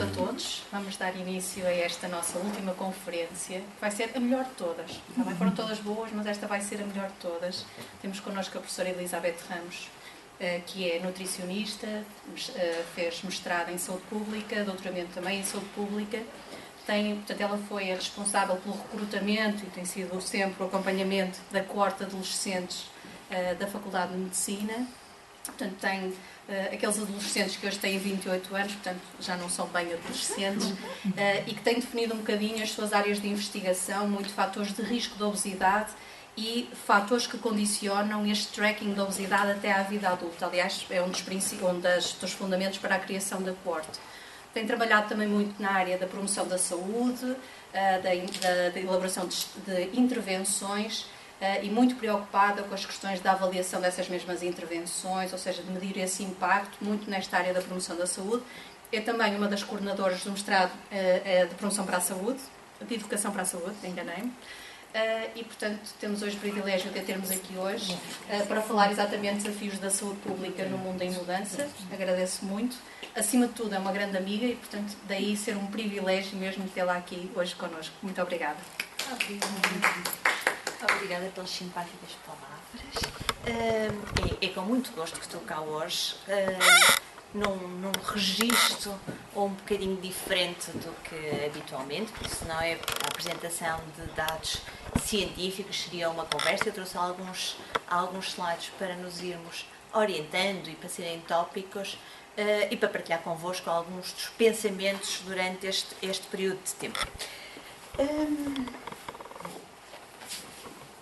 a todos. Vamos dar início a esta nossa última conferência, que vai ser a melhor de todas. Também foram todas boas, mas esta vai ser a melhor de todas. Temos connosco a professora Elizabeth Ramos, que é nutricionista, fez mestrado em saúde pública, doutoramento também em saúde pública. Portanto, ela foi a responsável pelo recrutamento e tem sido sempre o acompanhamento da coorte de adolescentes da Faculdade de Medicina. Portanto, tem aqueles adolescentes que hoje têm 28 anos, portanto, já não são bem adolescentes, e que têm definido um bocadinho as suas áreas de investigação, muito fatores de risco de obesidade e fatores que condicionam este tracking da obesidade até à vida adulta. Aliás, é um dos fundamentos para a criação da coorte. Tem trabalhado também muito na área da promoção da saúde, da elaboração de intervenções, e muito preocupada com as questões da avaliação dessas mesmas intervenções, ou seja, de medir esse impacto, muito nesta área da promoção da saúde. É também uma das coordenadoras do mestrado de promoção para a saúde, de educação para a saúde, enganei-me. E, portanto, temos hoje o privilégio de a termos aqui hoje para falar exatamente de desafios da saúde pública no mundo em mudança. Agradeço muito. Acima de tudo, é uma grande amiga e, portanto, daí ser um privilégio mesmo tê-la aqui hoje connosco. Muito obrigada. Obrigada pelas simpáticas palavras. É com muito gosto que estou cá hoje, num registro um bocadinho diferente do que habitualmente, porque senão é a apresentação de dados científicos, seria uma conversa. Eu trouxe alguns slides para nos irmos orientando e para serem tópicos e para partilhar convosco alguns dos pensamentos durante este período de tempo.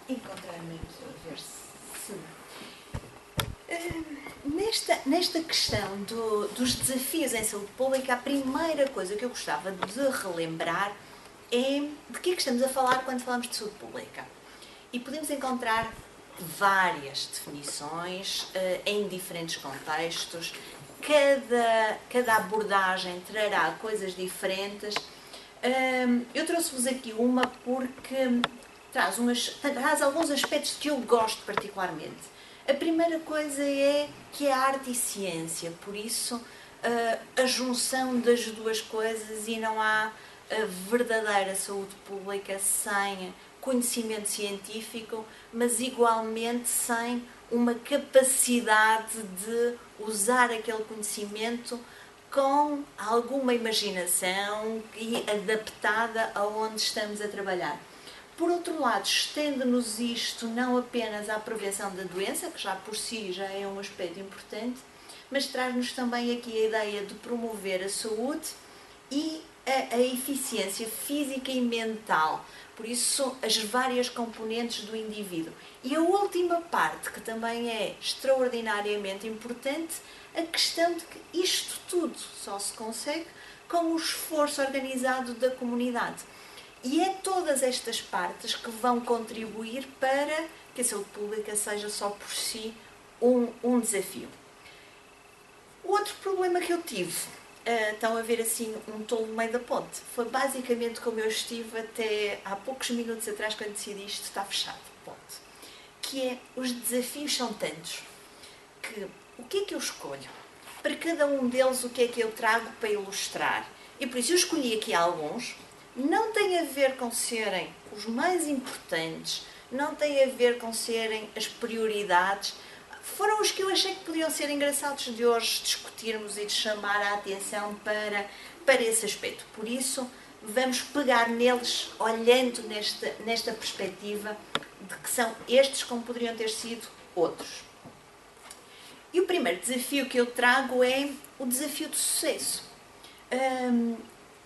Encontrar-me aqui a ver se... Nesta questão dos desafios em saúde pública, a primeira coisa que eu gostava de relembrar é de que é que estamos a falar quando falamos de saúde pública. E podemos encontrar várias definições em diferentes contextos. Cada abordagem trará coisas diferentes. Eu trouxe-vos aqui uma porque traz alguns aspectos que eu gosto particularmente. A primeira coisa é que é arte e ciência, por isso a junção das duas coisas, e não há verdadeira saúde pública sem conhecimento científico, mas igualmente sem uma capacidade de usar aquele conhecimento com alguma imaginação e adaptada aonde estamos a trabalhar. Por outro lado, estende-nos isto não apenas à prevenção da doença, que já por si já é um aspecto importante, mas traz-nos também aqui a ideia de promover a saúde e a eficiência física e mental. Por isso, as várias componentes do indivíduo. E a última parte, que também é extraordinariamente importante, a questão de que isto tudo só se consegue com o esforço organizado da comunidade. E é todas estas partes que vão contribuir para que a saúde pública seja só por si um desafio. O outro problema que eu tive, estão a ver assim um tolo no meio da ponte, foi basicamente como eu estive até há poucos minutos atrás, quando decidi isto está fechado, ponto. Que é, os desafios são tantos, que o que é que eu escolho? Para cada um deles, o que é que eu trago para ilustrar? E por isso eu escolhi aqui alguns. Não tem a ver com serem os mais importantes, não tem a ver com serem as prioridades. Foram os que eu achei que podiam ser engraçados de hoje discutirmos e de chamar a atenção para esse aspecto. Por isso, vamos pegar neles olhando nesta perspectiva de que são estes como poderiam ter sido outros. E o primeiro desafio que eu trago é o desafio do sucesso.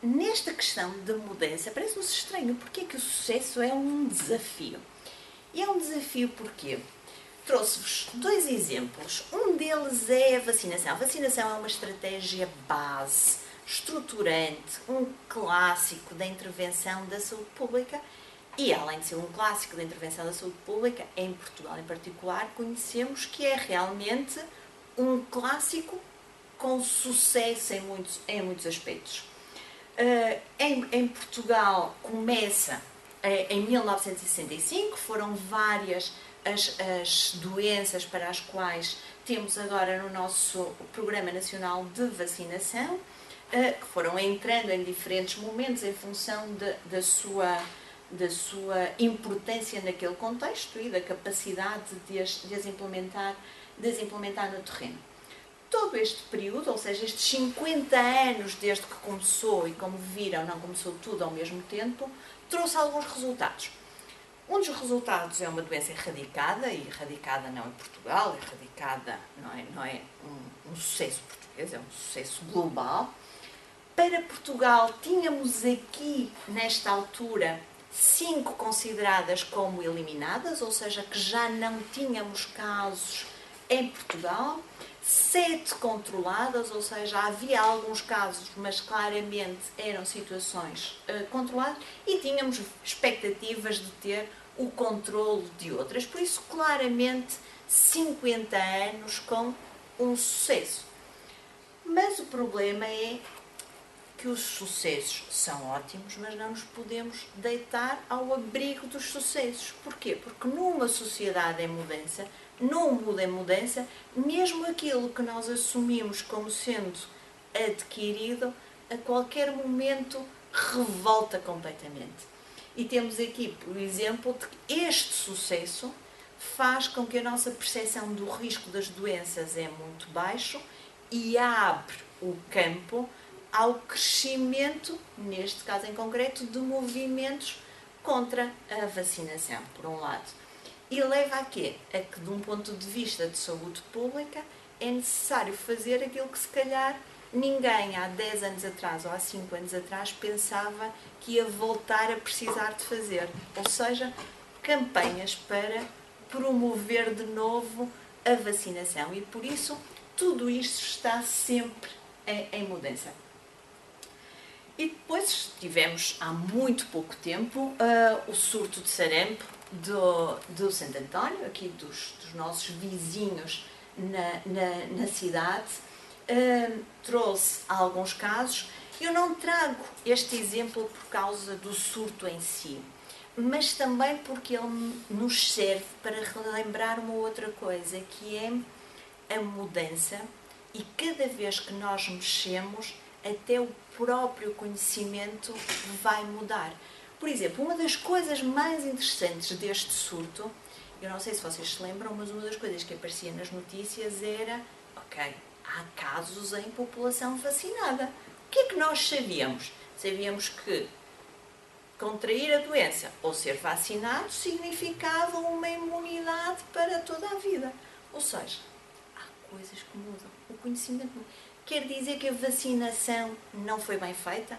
Nesta questão da mudança, parece-me estranho porque é que o sucesso é um desafio. E é um desafio porque trouxe-vos dois exemplos. Um deles é a vacinação. A vacinação é uma estratégia base, estruturante, um clássico da intervenção da saúde pública. E, além de ser um clássico da intervenção da saúde pública, em Portugal em particular, conhecemos que é realmente um clássico com sucesso em muitos aspectos. Em Portugal começa em 1965, foram várias as doenças para as quais temos agora no nosso Programa Nacional de Vacinação. que foram entrando em diferentes momentos em função da sua importância naquele contexto e da capacidade de as implementar no terreno. Todo este período, ou seja, estes 50 anos desde que começou, e como viram, não começou tudo ao mesmo tempo, trouxe alguns resultados. Um dos resultados é uma doença erradicada, e erradicada não é Portugal, erradicada não é um sucesso português, é um sucesso global. Para Portugal, tínhamos aqui, nesta altura, 5 consideradas como eliminadas, ou seja, que já não tínhamos casos em Portugal, 7 controladas, ou seja, havia alguns casos, mas claramente eram situações controladas, e tínhamos expectativas de ter o controle de outras. Por isso, claramente, 50 anos com um sucesso. Mas o problema é que os sucessos são ótimos, mas não nos podemos deitar ao abrigo dos sucessos. Porquê? Porque numa sociedade em mudança, num mundo em mudança, mesmo aquilo que nós assumimos como sendo adquirido, a qualquer momento revolta completamente. E temos aqui, por exemplo, que este sucesso faz com que a nossa percepção do risco das doenças é muito baixo e abre o campo ao crescimento, neste caso em concreto, de movimentos contra a vacinação, por um lado. E leva a quê? A que, de um ponto de vista de saúde pública, é necessário fazer aquilo que se calhar ninguém há 10 anos atrás ou há 5 anos atrás pensava que ia voltar a precisar de fazer. Ou seja, campanhas para promover de novo a vacinação. E por isso, tudo isto está sempre em mudança. E depois tivemos, há muito pouco tempo, o surto de sarampo do Santo António, aqui dos nossos vizinhos na cidade. Trouxe alguns casos. Eu não trago este exemplo por causa do surto em si, mas também porque ele nos serve para relembrar uma outra coisa, que é a mudança, e cada vez que nós mexemos, até o próprio conhecimento vai mudar. Por exemplo, uma das coisas mais interessantes deste surto, eu não sei se vocês se lembram, mas uma das coisas que aparecia nas notícias era, há casos em população vacinada. O que é que nós sabíamos? Sabíamos que contrair a doença ou ser vacinado significava uma imunidade para toda a vida. Ou seja, há coisas que mudam, o conhecimento muda. Quer dizer que a vacinação não foi bem feita?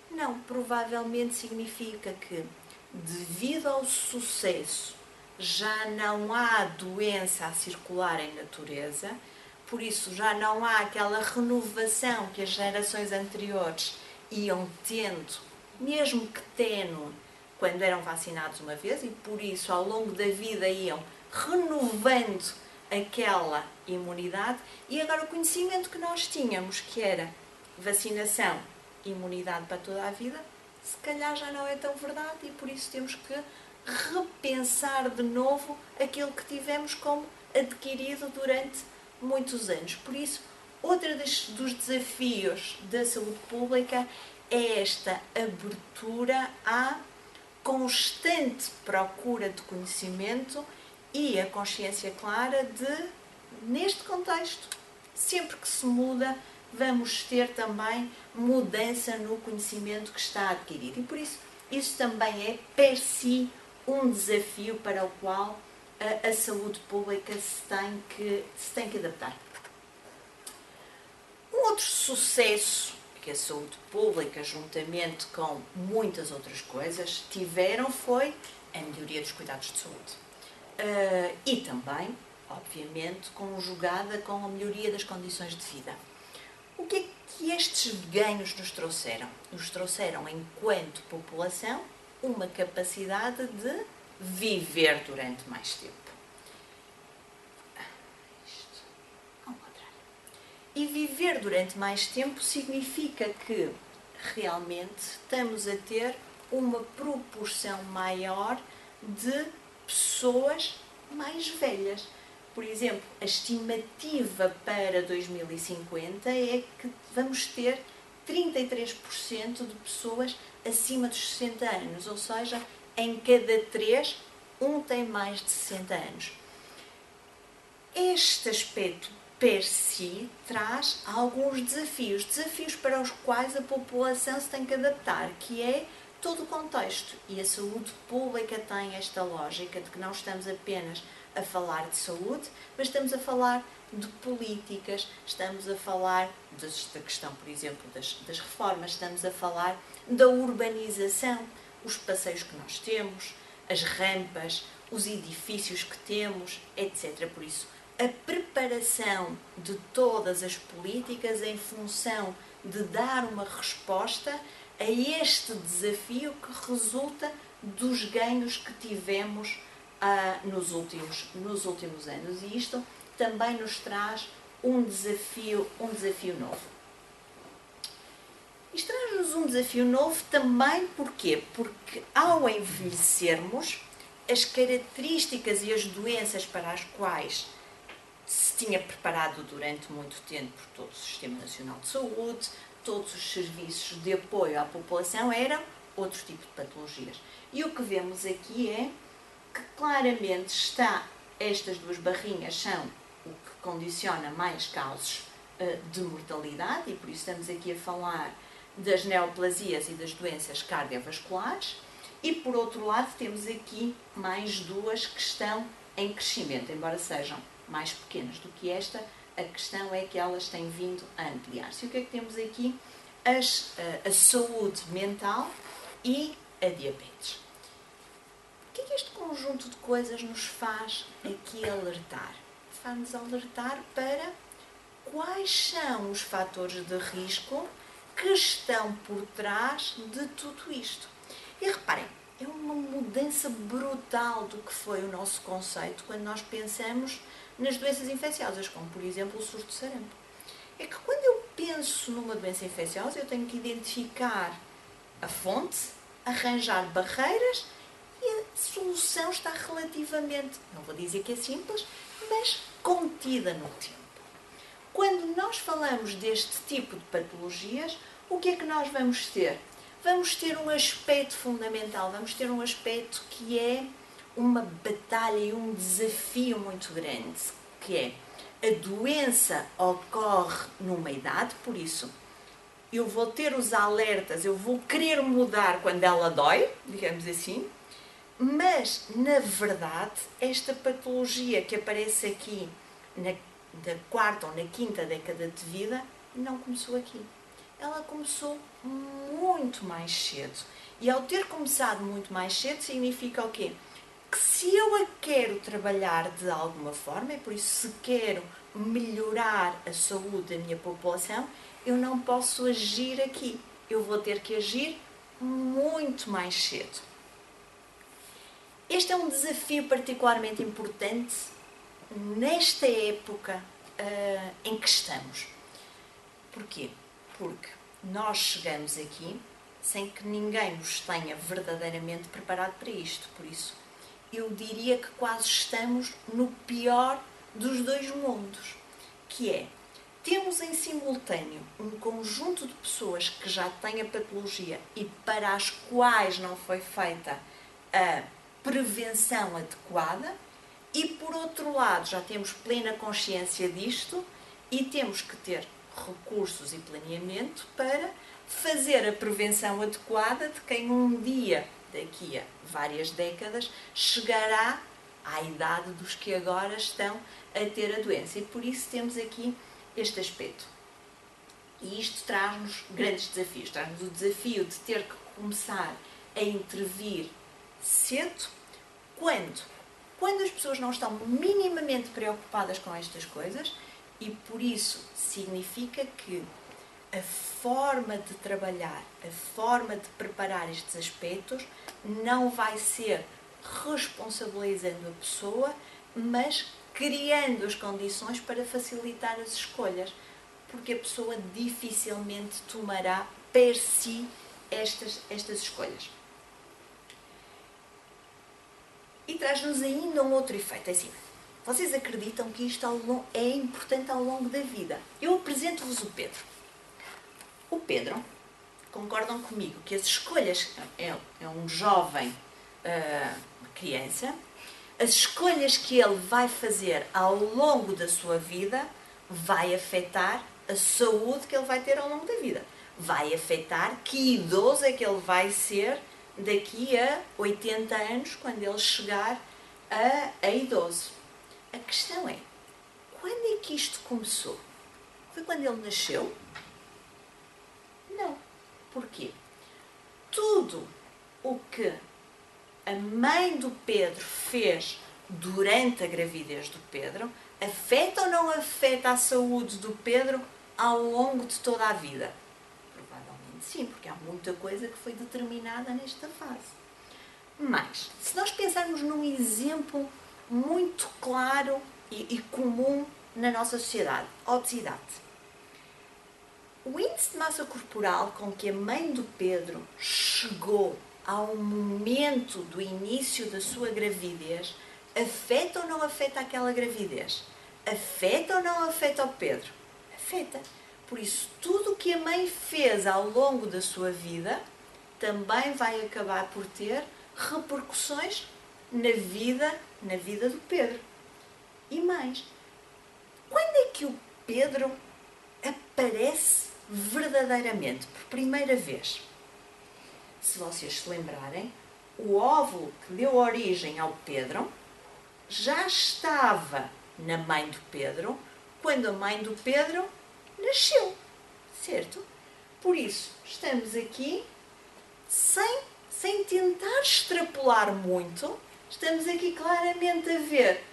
Não, provavelmente significa que, devido ao sucesso, já não há doença a circular em natureza, por isso já não há aquela renovação que as gerações anteriores iam tendo, mesmo que tenue, quando eram vacinados uma vez, e por isso ao longo da vida iam renovando aquela imunidade. E agora o conhecimento que nós tínhamos, que era vacinação, imunidade para toda a vida, se calhar já não é tão verdade, e por isso temos que repensar de novo aquilo que tivemos como adquirido durante muitos anos. Por isso, outro dos desafios da saúde pública é esta abertura à constante procura de conhecimento e a consciência clara de, neste contexto, sempre que se muda, vamos ter também mudança no conhecimento que está adquirido. E por isso, isso também é, per si, um desafio para o qual a saúde pública se tem que adaptar. Um outro sucesso que a saúde pública, juntamente com muitas outras coisas, tiveram foi a melhoria dos cuidados de saúde. E também, obviamente, conjugada com a melhoria das condições de vida. O que é que estes ganhos nos trouxeram? Nos trouxeram, enquanto população, uma capacidade de viver durante mais tempo. Ao contrário. E viver durante mais tempo significa que realmente estamos a ter uma proporção maior de pessoas mais velhas. Por exemplo, a estimativa para 2050 é que vamos ter 33% de pessoas acima dos 60 anos, ou seja, em cada 3, um tem mais de 60 anos. Este aspecto per si traz alguns desafios para os quais a população se tem que adaptar, que é todo o contexto. E a saúde pública tem esta lógica de que não estamos apenas a falar de saúde, mas estamos a falar de políticas, estamos a falar da questão, por exemplo, das reformas, estamos a falar da urbanização, os passeios que nós temos, as rampas, os edifícios que temos, etc. Por isso, a preparação de todas as políticas em função de dar uma resposta a este desafio que resulta dos ganhos que tivemos nos últimos anos. E isto também nos traz um desafio novo. Isto traz-nos um desafio novo também porquê? Porque ao envelhecermos, as características e as doenças para as quais se tinha preparado durante muito tempo todo o Sistema Nacional de Saúde, todos os serviços de apoio à população eram outro tipo de patologias. E o que vemos aqui é que claramente estas duas barrinhas são o que condiciona mais casos de mortalidade, e por isso estamos aqui a falar das neoplasias e das doenças cardiovasculares, e por outro lado temos aqui mais duas que estão em crescimento, embora sejam mais pequenas do que esta, a questão é que elas têm vindo a ampliar-se. E o que é que temos aqui? A saúde mental e a diabetes. O que é que este conjunto de coisas nos faz aqui alertar? Faz-nos alertar para quais são os fatores de risco que estão por trás de tudo isto. E reparem, é uma mudança brutal do que foi o nosso conceito quando nós pensamos nas doenças infecciosas, como por exemplo o surto de sarampo. É que quando eu penso numa doença infecciosa, eu tenho que identificar a fonte, arranjar barreiras, e a solução está relativamente, não vou dizer que é simples, mas contida no tempo. Quando nós falamos deste tipo de patologias, o que é que nós vamos ter? Vamos ter um aspecto fundamental, vamos ter um aspecto que é uma batalha e um desafio muito grande, que é a doença ocorre numa idade, por isso eu vou ter os alertas, eu vou querer mudar quando ela dói, digamos assim, mas na verdade esta patologia que aparece aqui na 4ª ou na 5ª década de vida não começou aqui. Ela começou muito mais cedo. E ao ter começado muito mais cedo significa o quê? Que se eu a quero trabalhar de alguma forma, e por isso se quero melhorar a saúde da minha população, eu não posso agir aqui. Eu vou ter que agir muito mais cedo. Este é um desafio particularmente importante nesta época em que estamos. Porquê? Porque nós chegamos aqui sem que ninguém nos tenha verdadeiramente preparado para isto. Por isso, eu diria que quase estamos no pior dos dois mundos, que é, temos em simultâneo um conjunto de pessoas que já têm a patologia e para as quais não foi feita a prevenção adequada, e por outro lado já temos plena consciência disto e temos que ter recursos e planeamento para fazer a prevenção adequada de quem um dia, daqui a várias décadas, chegará à idade dos que agora estão a ter a doença. E por isso temos aqui este aspecto. E isto traz-nos grandes desafios. Traz-nos o desafio de ter que começar a intervir cedo. Quando as pessoas não estão minimamente preocupadas com estas coisas, e por isso significa que a forma de trabalhar, a forma de preparar estes aspectos não vai ser responsabilizando a pessoa, mas criando as condições para facilitar as escolhas, porque a pessoa dificilmente tomará per si estas escolhas. E traz-nos ainda um outro efeito, é assim, vocês acreditam que isto é importante ao longo da vida? Eu apresento-vos o Pedro. O Pedro, concordam comigo que as escolhas, é um jovem criança, as escolhas que ele vai fazer ao longo da sua vida vai afetar a saúde que ele vai ter ao longo da vida. Vai afetar que idoso é que ele vai ser daqui a 80 anos, quando ele chegar a idoso. A questão é, quando é que isto começou? Foi quando ele nasceu? Não. Porquê? Tudo o que a mãe do Pedro fez durante a gravidez do Pedro afeta ou não afeta a saúde do Pedro ao longo de toda a vida? Provavelmente sim, porque há muita coisa que foi determinada nesta fase. Mas, se nós pensarmos num exemplo muito claro e comum na nossa sociedade, a obesidade. O índice de massa corporal com que a mãe do Pedro chegou ao momento do início da sua gravidez afeta ou não afeta aquela gravidez? Afeta ou não afeta o Pedro? Afeta. Por isso, tudo o que a mãe fez ao longo da sua vida também vai acabar por ter repercussões na vida do Pedro. E mais, quando é que o Pedro aparece verdadeiramente, por primeira vez? Se vocês se lembrarem, o óvulo que deu origem ao Pedro já estava na mãe do Pedro quando a mãe do Pedro nasceu, certo? Por isso, estamos aqui sem tentar extrapolar muito, estamos aqui claramente a ver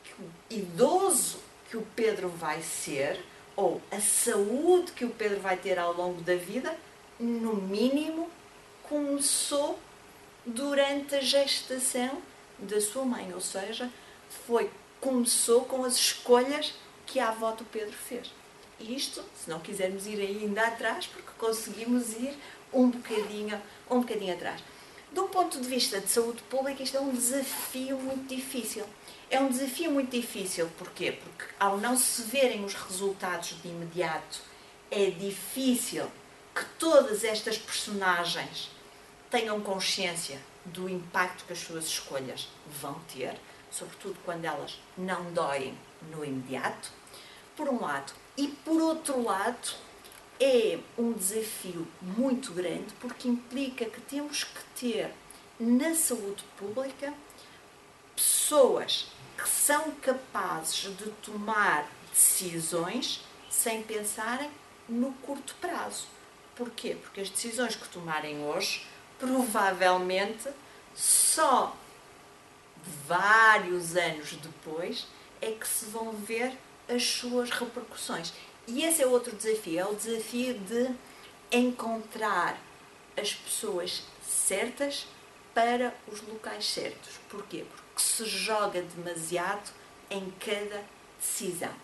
que o idoso que o Pedro vai ser, ou a saúde que o Pedro vai ter ao longo da vida, no mínimo, começou durante a gestação da sua mãe, ou seja, começou com as escolhas que a avó do Pedro fez. E isto, se não quisermos ir ainda atrás, porque conseguimos ir um bocadinho atrás. De um ponto de vista de saúde pública, isto é um desafio muito difícil. É um desafio muito difícil, porquê? Porque ao não se verem os resultados de imediato, é difícil que todas estas personagens tenham consciência do impacto que as suas escolhas vão ter, sobretudo quando elas não doem no imediato, por um lado. E por outro lado, é um desafio muito grande, porque implica que temos que ter na saúde pública pessoas que são capazes de tomar decisões sem pensarem no curto prazo. Porquê? Porque as decisões que tomarem hoje, provavelmente, só vários anos depois é que se vão ver as suas repercussões. E esse é outro desafio, é o desafio de encontrar as pessoas certas para os locais certos. Porquê? Porque se joga demasiado em cada decisão.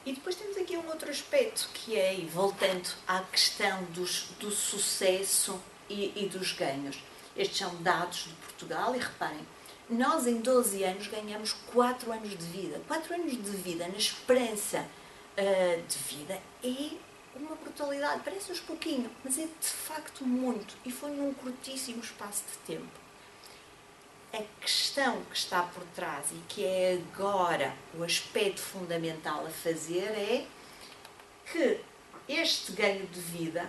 E depois temos aqui um outro aspecto, que é, voltando à questão do sucesso e dos ganhos. Estes são dados de Portugal e reparem, nós em 12 anos ganhamos 4 anos de vida. 4 anos de vida na esperança de vida é uma brutalidade. Parece-nos pouquinho, mas é de facto muito. E foi num curtíssimo espaço de tempo. A questão que está por trás e que é agora o aspecto fundamental a fazer é que este ganho de vida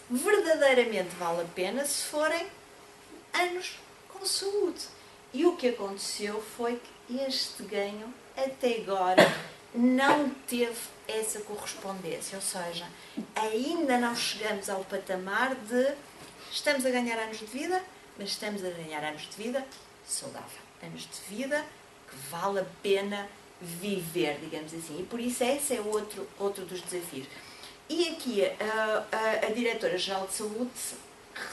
verdadeiramente vale a pena se forem anos com saúde. E o que aconteceu foi que este ganho até agora não teve essa correspondência, ou seja, ainda não chegamos ao patamar de estamos a ganhar anos de vida, mas estamos a ganhar anos de vida saudável, anos de vida que vale a pena viver, digamos assim. E por isso esse é outro dos desafios. E aqui a Diretora-Geral de Saúde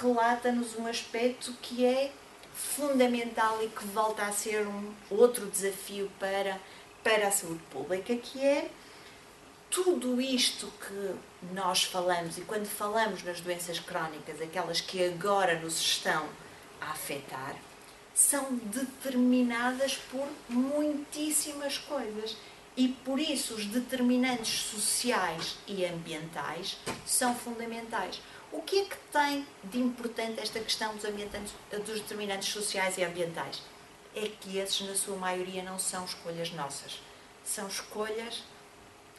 relata-nos um aspecto que é fundamental e que volta a ser outro desafio para a saúde pública, que é tudo isto que nós falamos, e quando falamos nas doenças crónicas, aquelas que agora nos estão a afetar, são determinadas por muitíssimas coisas. E por isso os determinantes sociais e ambientais são fundamentais. O que é que tem de importante esta questão dos determinantes sociais e ambientais? É que esses, na sua maioria, não são escolhas nossas. São escolhas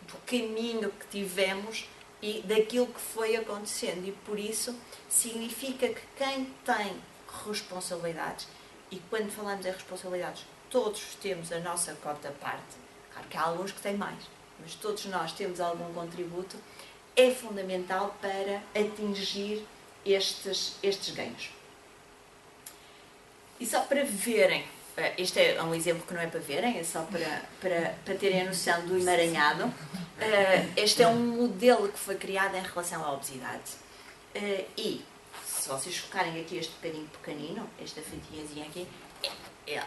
do caminho que tivemos e daquilo que foi acontecendo. E por isso significa que quem tem responsabilidades, e quando falamos em responsabilidades, todos temos a nossa cota parte. Claro que há alguns que têm mais, mas todos nós temos algum contributo, é fundamental para atingir estes ganhos. E só para verem, este é um exemplo que não é para verem, é só para terem a noção do emaranhado. Este é um modelo que foi criado em relação à obesidade. E, se vocês focarem aqui este bocadinho pequenino, esta fatiazinha aqui,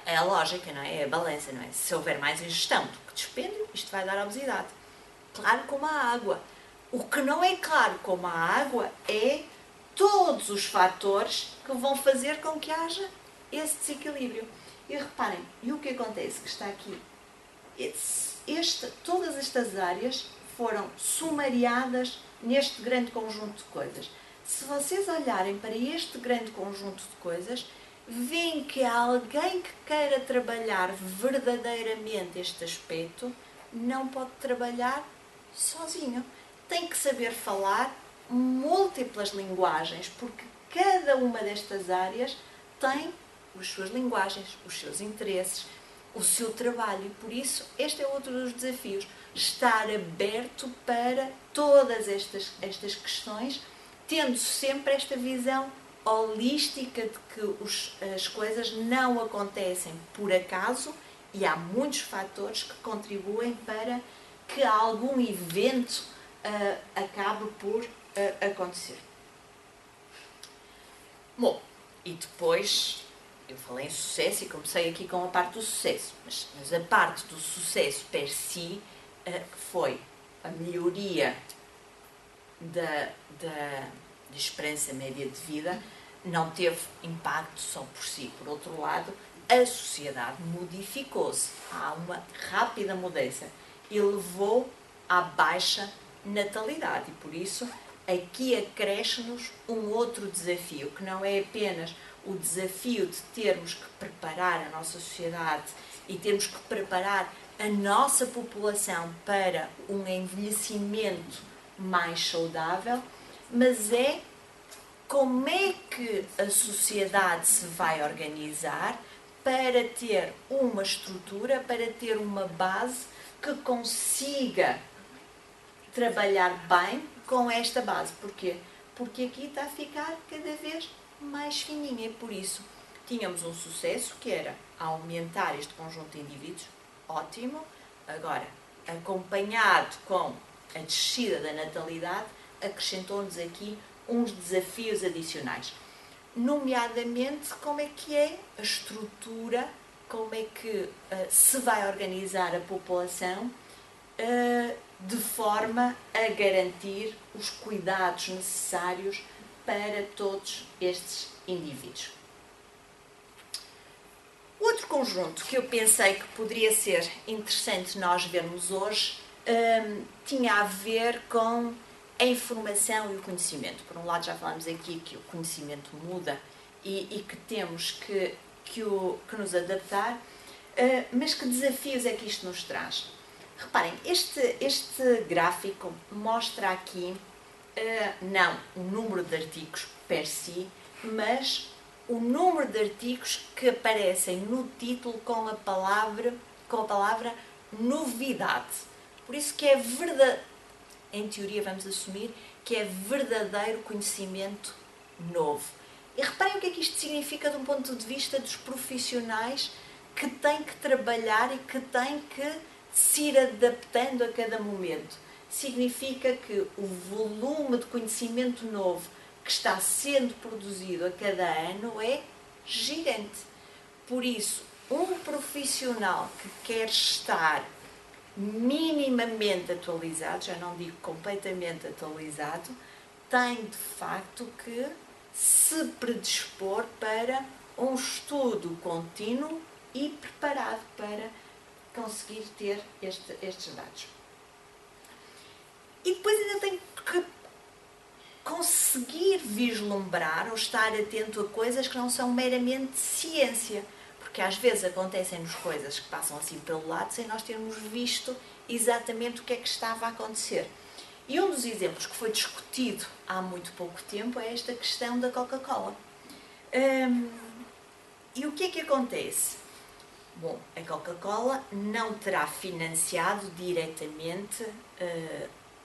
é a lógica, não é? É a balança, não é? Se houver mais ingestão do que dispêndio, isto vai dar obesidade. Claro como a água. O que não é claro como a água é todos os fatores que vão fazer com que haja esse desequilíbrio. E reparem, e o que acontece que está aqui? Todas estas áreas foram sumariadas neste grande conjunto de coisas. Se vocês olharem para este grande conjunto de coisas, veem que alguém que queira trabalhar verdadeiramente este aspecto não pode trabalhar sozinho. Tem que saber falar múltiplas linguagens, porque cada uma destas áreas tem as suas linguagens, os seus interesses, o seu trabalho. E por isso, este é outro dos desafios. Estar aberto para todas estas questões, tendo sempre esta visão holística de que as coisas não acontecem por acaso e há muitos fatores que contribuem para que algum evento acabe por acontecer. Bom, e depois eu falei em sucesso e comecei aqui com a parte do sucesso, mas a parte do sucesso per si foi a melhoria da esperança média de vida, não teve impacto só por si. Por outro lado, a sociedade modificou-se. Há uma rápida mudança e levou à baixa natalidade. E por isso, aqui acresce-nos um outro desafio, que não é apenas o desafio de termos que preparar a nossa sociedade e termos que preparar a nossa população para um envelhecimento mais saudável, mas é como é que a sociedade se vai organizar para ter uma estrutura, para ter uma base que consiga trabalhar bem com esta base. Porquê? Porque aqui está a ficar cada vez mais fininha. E por isso tínhamos um sucesso que era aumentar este conjunto de indivíduos, ótimo. Agora, acompanhado com a descida da natalidade, acrescentou-nos aqui uns desafios adicionais. Nomeadamente, como é que é a estrutura, como é que se vai organizar a população de forma a garantir os cuidados necessários para todos estes indivíduos. Outro conjunto que eu pensei que poderia ser interessante nós vermos hoje tinha a ver com a informação e o conhecimento. Por um lado, já falámos aqui que o conhecimento muda e que temos que nos adaptar, mas que desafios é que isto nos traz? Reparem, este gráfico mostra aqui não o número de artigos per si, mas o número de artigos que aparecem no título com a palavra novidade. Por isso que é verdade, em teoria vamos assumir que é verdadeiro conhecimento novo. E reparem o que é que isto significa de um ponto de vista dos profissionais que têm que trabalhar e que têm que se ir adaptando a cada momento. Significa que o volume de conhecimento novo que está sendo produzido a cada ano é gigante. Por isso, um profissional que quer estar minimamente atualizado, já não digo completamente atualizado, tem de facto que se predispor para um estudo contínuo e preparado para conseguir ter estes dados. E depois ainda tem que conseguir vislumbrar ou estar atento a coisas que não são meramente ciência. Porque às vezes acontecem-nos coisas que passam assim pelo lado sem nós termos visto exatamente o que é que estava a acontecer. E um dos exemplos que foi discutido há muito pouco tempo é esta questão da Coca-Cola. E o que é que acontece? Bom, a Coca-Cola não terá financiado diretamente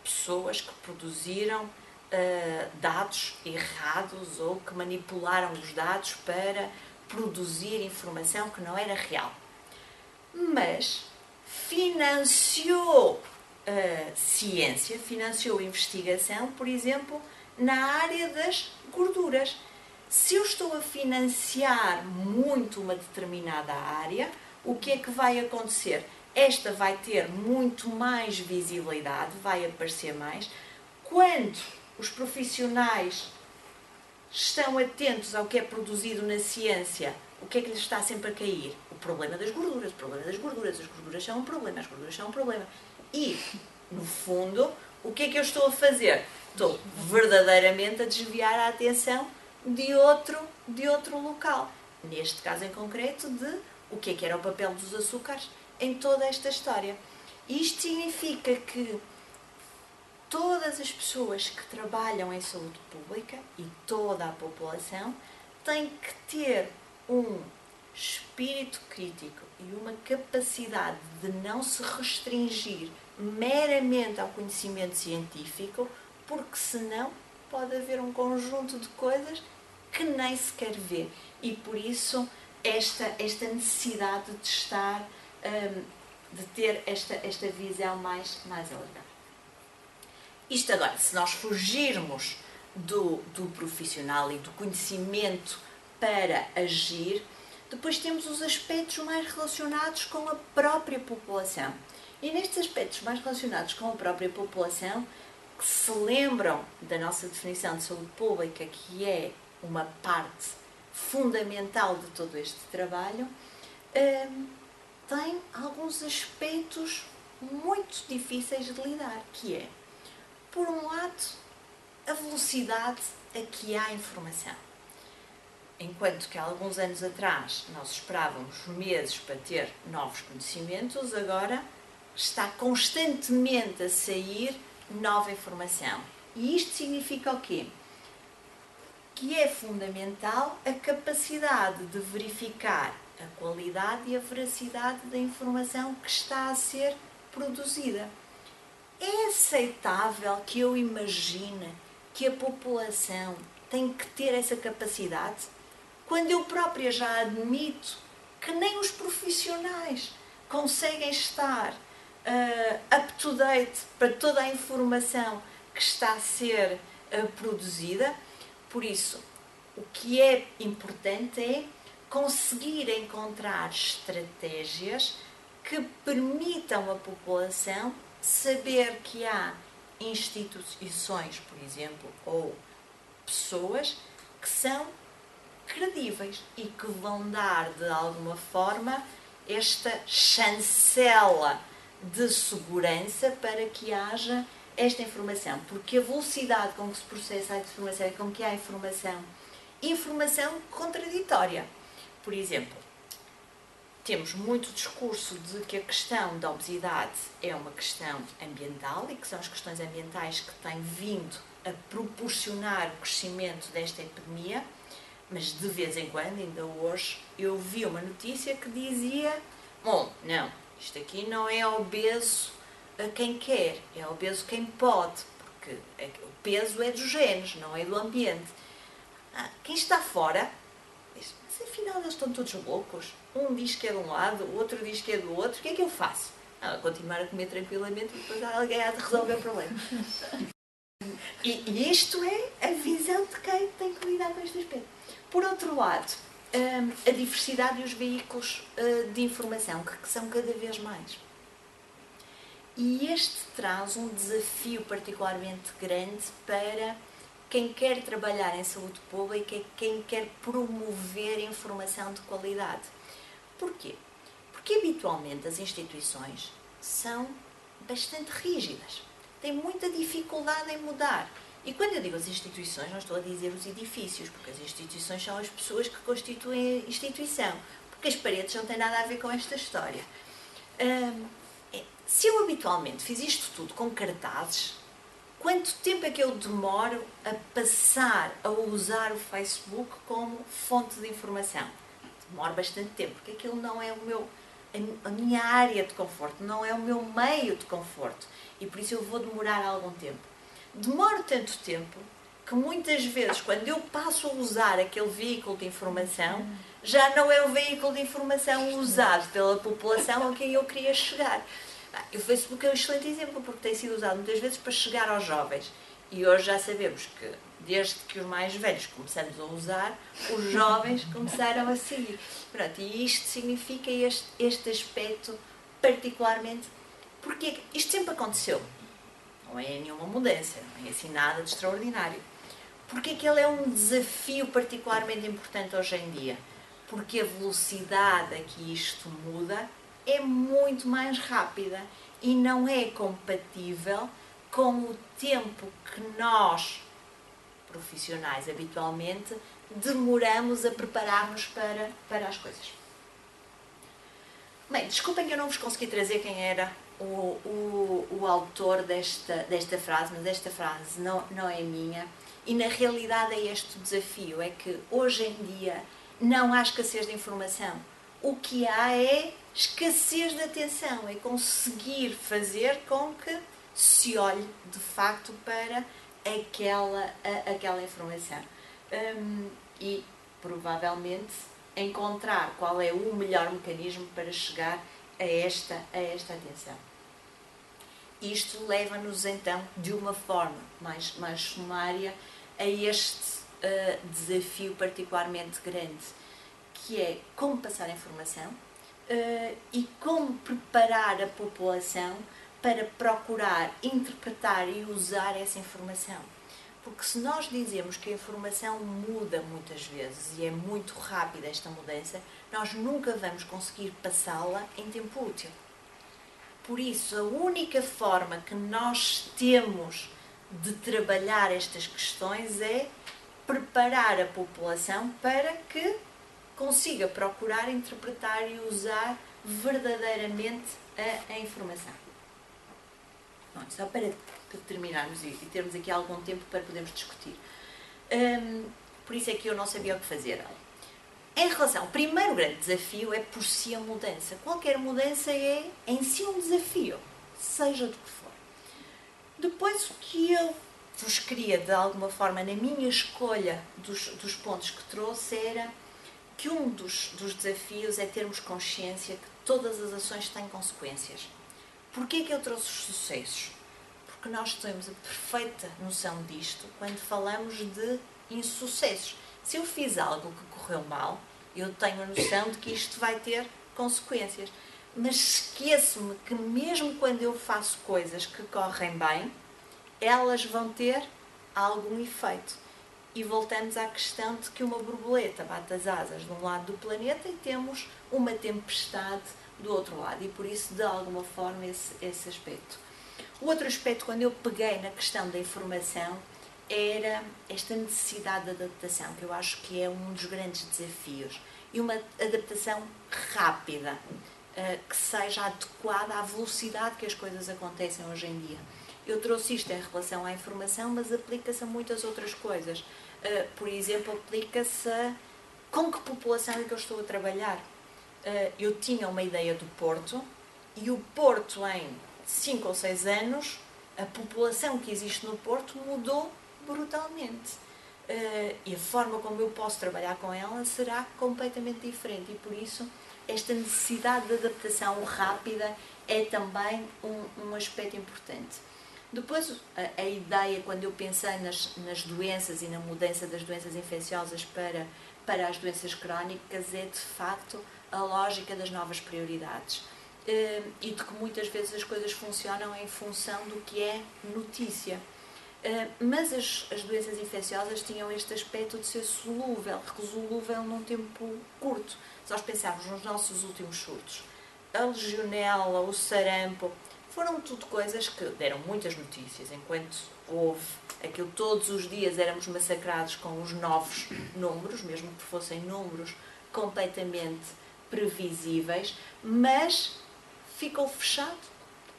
pessoas que produziram dados errados ou que manipularam os dados para produzir informação que não era real. Mas financiou ciência, financiou investigação, por exemplo, na área das gorduras. Se eu estou a financiar muito uma determinada área, o que é que vai acontecer? Esta vai ter muito mais visibilidade, vai aparecer mais. Quando os profissionais estão atentos ao que é produzido na ciência, o que é que lhes está sempre a cair? O problema das gorduras, o problema das gorduras. As gorduras são um problema, as gorduras são um problema. E, no fundo, o que é que eu estou a fazer? Estou verdadeiramente a desviar a atenção de outro local. Neste caso em concreto, de o que é que era o papel dos açúcares em toda esta história. Isto significa que todas as pessoas que trabalham em saúde pública e toda a população têm que ter um espírito crítico e uma capacidade de não se restringir meramente ao conhecimento científico, porque senão pode haver um conjunto de coisas que nem se quer ver. E por isso esta necessidade de estar, de ter esta visão mais alargada. Isto agora, se nós fugirmos do profissional e do conhecimento para agir, depois temos os aspectos mais relacionados com a própria população. E nestes aspectos mais relacionados com a própria população, que se lembram da nossa definição de saúde pública, que é uma parte fundamental de todo este trabalho, tem alguns aspectos muito difíceis de lidar, que é, por um lado, a velocidade a que há informação. Enquanto que há alguns anos atrás nós esperávamos meses para ter novos conhecimentos, agora está constantemente a sair nova informação. E isto significa o quê? Que é fundamental a capacidade de verificar a qualidade e a veracidade da informação que está a ser produzida. É aceitável que eu imagine que a população tem que ter essa capacidade, quando eu própria já admito que nem os profissionais conseguem estar up-to-date para toda a informação que está a ser produzida. Por isso, o que é importante é conseguir encontrar estratégias que permitam à população saber que há instituições, por exemplo, ou pessoas que são credíveis e que vão dar, de alguma forma, esta chancela de segurança para que haja esta informação. Porque a velocidade com que se processa a informação e com que há informação contraditória. Por exemplo, temos muito discurso de que a questão da obesidade é uma questão ambiental e que são as questões ambientais que têm vindo a proporcionar o crescimento desta epidemia, mas de vez em quando, ainda hoje, eu vi uma notícia que dizia: bom, não, isto aqui não é obeso a quem quer, é obeso quem pode, porque o peso é dos genes, não é do ambiente. Quem está fora diz: mas afinal eles estão todos loucos, um diz que é de um lado, o outro diz que é do outro, o que é que eu faço? Continuar a comer tranquilamente e depois alguém há de resolver o problema. E isto é a visão de quem tem que lidar com este aspecto. Por outro lado, a diversidade e os veículos de informação, que são cada vez mais. E este traz um desafio particularmente grande para quem quer trabalhar em saúde pública e quem quer promover informação de qualidade. Porquê? Porque Porque habitualmente as instituições são bastante rígidas, têm muita dificuldade em mudar. E quando eu digo as instituições, não estou a dizer os edifícios, porque as instituições são as pessoas que constituem a instituição, porque as paredes não têm nada a ver com esta história. Se eu habitualmente fiz isto tudo com cartazes, quanto tempo é que eu demoro a passar a usar o Facebook como fonte de informação? Demoro bastante tempo, porque aquilo não é a minha área de conforto, não é o meu meio de conforto. E por isso eu vou demorar algum tempo. Demoro tanto tempo que muitas vezes, quando eu passo a usar aquele veículo de informação, já não é o veículo de informação usado pela população a quem eu queria chegar. O Facebook é um excelente exemplo, porque tem sido usado muitas vezes para chegar aos jovens. E hoje já sabemos que, desde que os mais velhos começamos a usar, os jovens começaram a seguir. Pronto, e isto significa este aspecto particularmente, porque isto sempre aconteceu. Não é nenhuma mudança, não é assim nada de extraordinário. Porque é que ele é um desafio particularmente importante hoje em dia? Porque a velocidade a que isto muda é muito mais rápida e não é compatível com o tempo que nós, profissionais, habitualmente, demoramos a preparar-nos para as coisas. Bem, desculpem que eu não vos consegui trazer quem era o autor desta frase, mas esta frase não é minha. E na realidade é este o desafio, é que hoje em dia não há escassez de informação. O que há é escassez de atenção, é conseguir fazer com que se olhe de facto para aquela informação. E provavelmente encontrar qual é o melhor mecanismo para chegar a esta atenção. Isto leva-nos então, de uma forma mais sumária, a este desafio particularmente grande, que é como passar a informação e como preparar a população para procurar interpretar e usar essa informação. Porque se nós dizemos que a informação muda muitas vezes e é muito rápida esta mudança, nós nunca vamos conseguir passá-la em tempo útil. Por isso, a única forma que nós temos de trabalhar estas questões é preparar a população para que consiga procurar, interpretar e usar verdadeiramente a informação. Bom, só para terminarmos e termos aqui algum tempo para podermos discutir. Por isso é que eu não sabia o que fazer. Em relação ao primeiro grande desafio é por si a mudança. Qualquer mudança é em si um desafio, seja do que for. Depois o que eu vos queria, de alguma forma, na minha escolha dos pontos que trouxe, era que um dos desafios é termos consciência que todas as ações têm consequências. Porquê que eu trouxe os sucessos? Porque nós temos a perfeita noção disto quando falamos de insucessos. Se eu fiz algo que correu mal, eu tenho a noção de que isto vai ter consequências. Mas esqueço-me que mesmo quando eu faço coisas que correm bem, elas vão ter algum efeito. E voltamos à questão de que uma borboleta bate as asas de um lado do planeta e temos uma tempestade do outro lado. E por isso, de alguma forma, esse aspecto. O outro aspecto, quando eu peguei na questão da informação, era esta necessidade de adaptação, que eu acho que é um dos grandes desafios. E uma adaptação rápida, que seja adequada à velocidade que as coisas acontecem hoje em dia. Eu trouxe isto em relação à informação, mas aplica-se a muitas outras coisas. Por exemplo, aplica-se a com que população é que eu estou a trabalhar. Eu tinha uma ideia do Porto, e o Porto, em 5 ou 6 anos, a população que existe no Porto mudou brutalmente. E a forma como eu posso trabalhar com ela será completamente diferente. E por isso, esta necessidade de adaptação rápida é também um aspecto importante. Depois, a ideia, quando eu pensei nas doenças e na mudança das doenças infecciosas para as doenças crónicas, é de facto a lógica das novas prioridades. E de que muitas vezes as coisas funcionam em função do que é notícia. Mas as doenças infecciosas tinham este aspecto de ser solúvel, resolúvel num tempo curto. Se nós pensarmos nos nossos últimos surtos, a legionela, o sarampo, foram tudo coisas que deram muitas notícias, enquanto houve aquilo todos os dias éramos massacrados com os novos números, mesmo que fossem números completamente previsíveis, mas ficou fechado,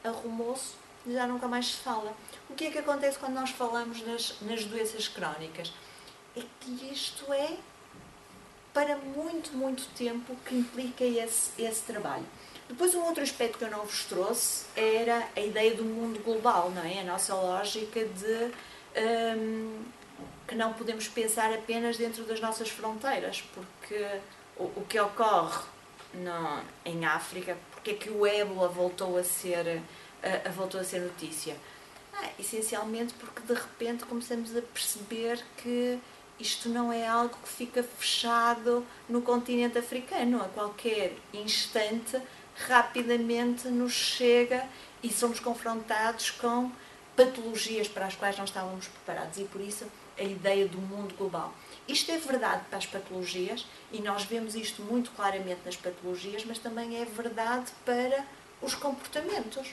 arrumou-se, já nunca mais se fala. O que é que acontece quando nós falamos nas doenças crónicas? É que isto é para muito, muito tempo que implica esse trabalho. Depois, um outro aspecto que eu não vos trouxe era a ideia do mundo global, não é? A nossa lógica de que não podemos pensar apenas dentro das nossas fronteiras, porque o que ocorre em África, porque é que o ébola voltou a ser notícia? Essencialmente porque de repente começamos a perceber que isto não é algo que fica fechado no continente africano. A qualquer instante, rapidamente nos chega e somos confrontados com patologias para as quais não estávamos preparados, e por isso a ideia do mundo global. Isto é verdade para as patologias, e nós vemos isto muito claramente nas patologias, mas também é verdade para os comportamentos.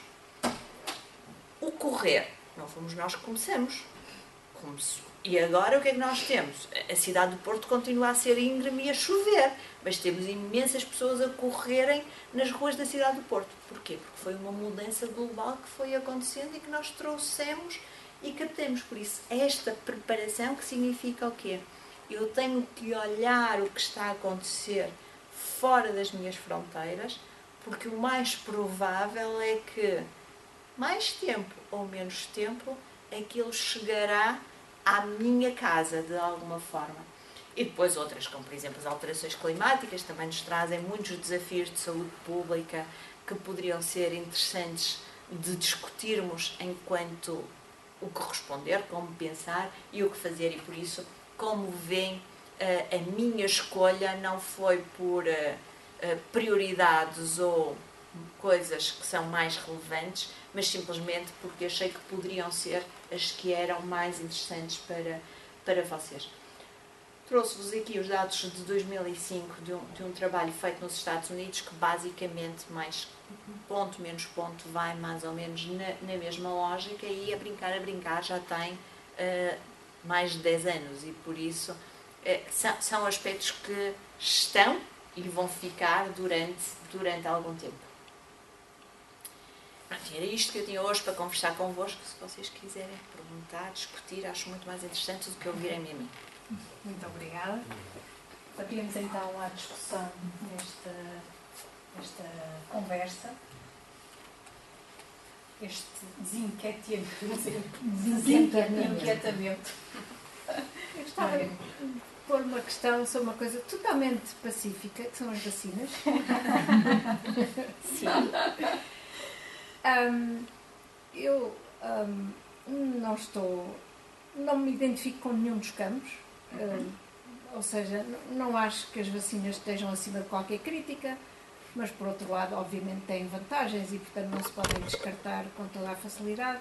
O correr, não fomos nós que começamos. E agora o que é que nós temos? A cidade do Porto continua a ser íngreme e a chover, mas temos imensas pessoas a correrem nas ruas da cidade do Porto. Porquê? Porque foi uma mudança global que foi acontecendo e que nós trouxemos e captamos. Por isso, esta preparação, que significa o quê? Eu tenho que olhar o que está a acontecer fora das minhas fronteiras, porque o mais provável é que mais tempo ou menos tempo aquilo chegará à minha casa de alguma forma. E depois outras, como por exemplo as alterações climáticas, também nos trazem muitos desafios de saúde pública que poderiam ser interessantes de discutirmos enquanto o que responder, como pensar e o que fazer, e por isso, como veem, a minha escolha não foi por prioridades ou coisas que são mais relevantes, mas simplesmente porque achei que poderiam ser as que eram mais interessantes para vocês. Trouxe-vos aqui os dados de 2005 de um trabalho feito nos Estados Unidos que basicamente, mais ponto menos ponto, vai mais ou menos na mesma lógica, e a brincar já tem mais de 10 anos, e por isso são aspectos que estão e vão ficar durante algum tempo. Pronto, era isto que eu tinha hoje para conversar convosco. Se vocês quiserem perguntar, discutir, acho muito mais interessante do que ouvirem-me a mim. Muito obrigada. Abrimos então a discussão nesta conversa. Este desinquietamento. Eu gostava de pôr uma questão sobre uma coisa totalmente pacífica, que são as vacinas. Sim. Eu não me identifico com nenhum dos campos, ou seja, não acho que as vacinas estejam acima de qualquer crítica, mas por outro lado, obviamente, têm vantagens e, portanto, não se podem descartar com toda a facilidade.